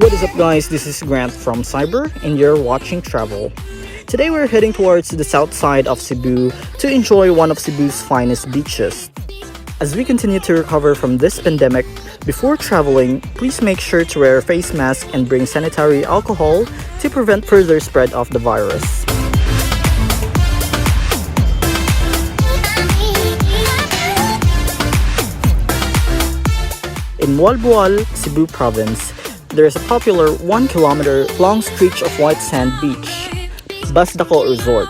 What is up guys, this is Grant from Cyber and you're watching Travel. Today we're heading towards the south side of Cebu to enjoy one of Cebu's finest beaches. As we continue to recover from this pandemic, before traveling, please make sure to wear a face mask and bring sanitary alcohol to prevent further spread of the virus. In MOALBOAL, Cebu province, there is a popular 1 kilometer long stretch of white sand beach, Bas-Daku Resort.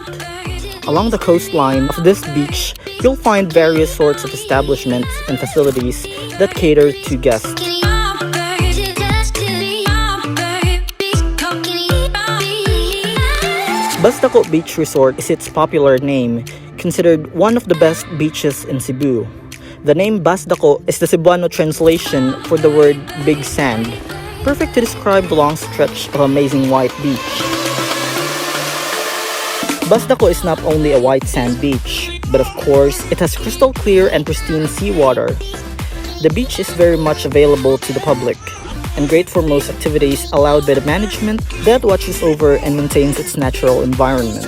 Along the coastline of this beach, you'll find various sorts of establishments and facilities that cater to guests. Bas-Daku Beach Resort is its popular name, considered one of the best beaches in Cebu. The name Bas-Daku is the Cebuano translation for the word big sand, perfect to describe the long stretch of amazing white beach. Bas-Daku is not only a white sand beach, but of course, it has crystal clear and pristine seawater. The beach is very much available to the public, and great for most activities allowed by the management that watches over and maintains its natural environment.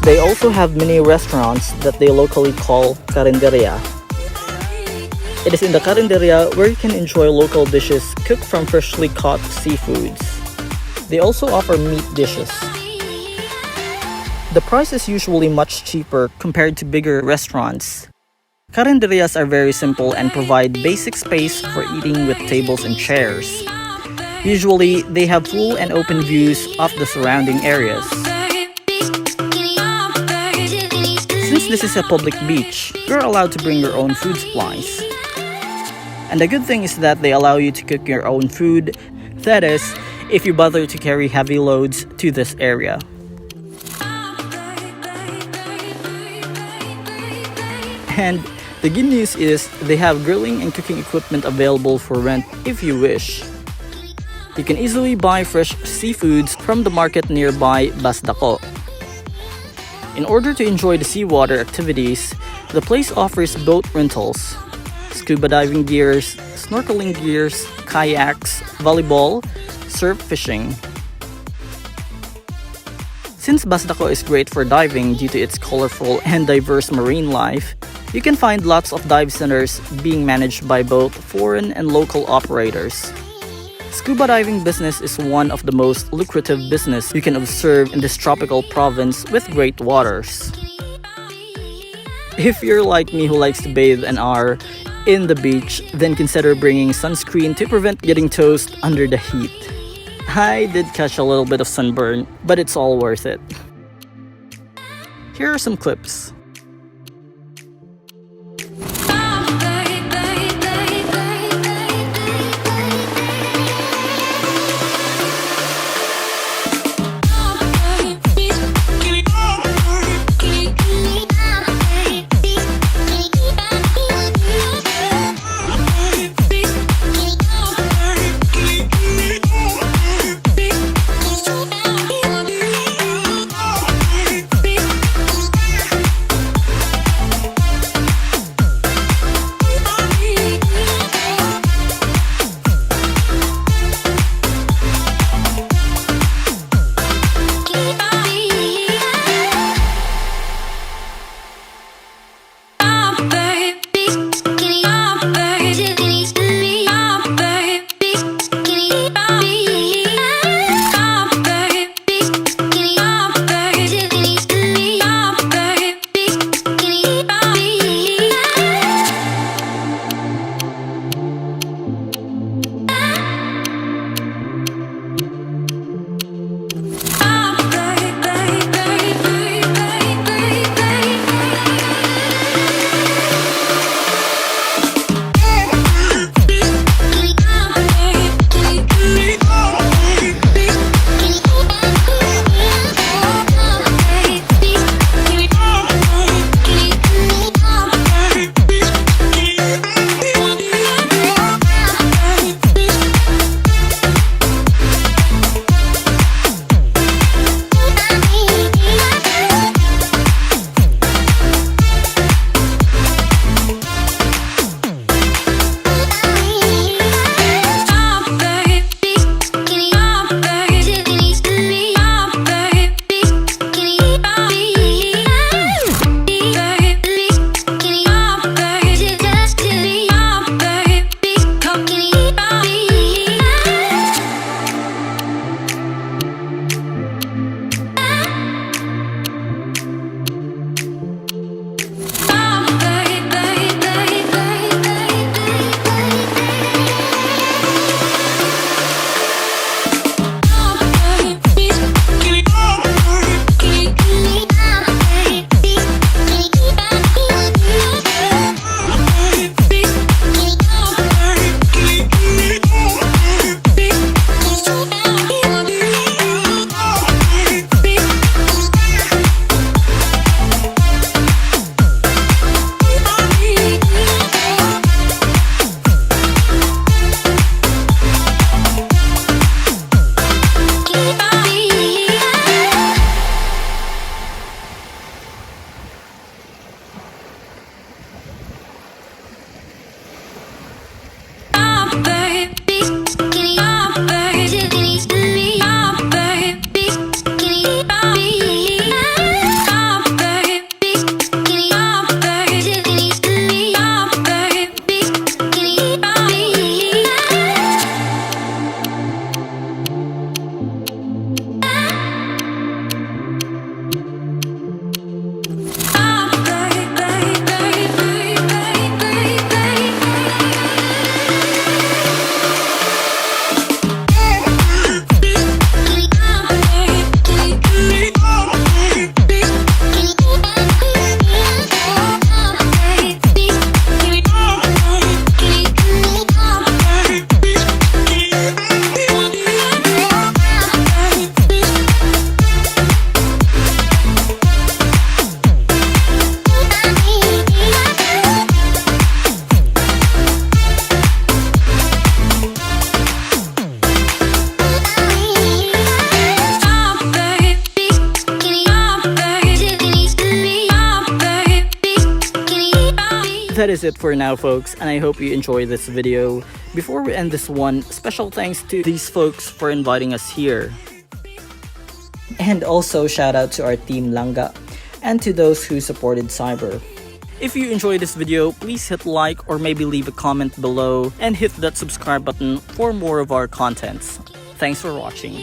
They also have many restaurants that they locally call karinderya. It is in the karinderya where you can enjoy local dishes cooked from freshly caught seafoods. They also offer meat dishes. The price is usually much cheaper compared to bigger restaurants. Karinderyas are very simple and provide basic space for eating with tables and chairs. Usually, they have full and open views of the surrounding areas. Since this is a public beach, you're allowed to bring your own food supplies. And the good thing is that they allow you to cook your own food, that is, if you bother to carry heavy loads to this area. And the good news is they have grilling and cooking equipment available for rent if you wish. You can easily buy fresh seafoods from the market nearby Bas-Daku. In order to enjoy the seawater activities, the place offers boat rentals, scuba diving gears, snorkeling gears, kayaks, volleyball, surf fishing. Since Bas-Daku is great for diving due to its colorful and diverse marine life, you can find lots of dive centers being managed by both foreign and local operators. Scuba diving business is one of the most lucrative business you can observe in this tropical province with great waters. If you're like me who likes to bathe and are in the beach, then consider bringing sunscreen to prevent getting toast under the heat. I did catch a little bit of sunburn, but it's all worth it. Here are some clips. that is it for now, folks, and I hope you enjoy this video. Before we end this one, special thanks to these folks for inviting us here. And also shout out to our team Langga and to those who supported Cyber. If you enjoyed this video, please hit like or maybe leave a comment below and hit that subscribe button for more of our contents. Thanks for watching.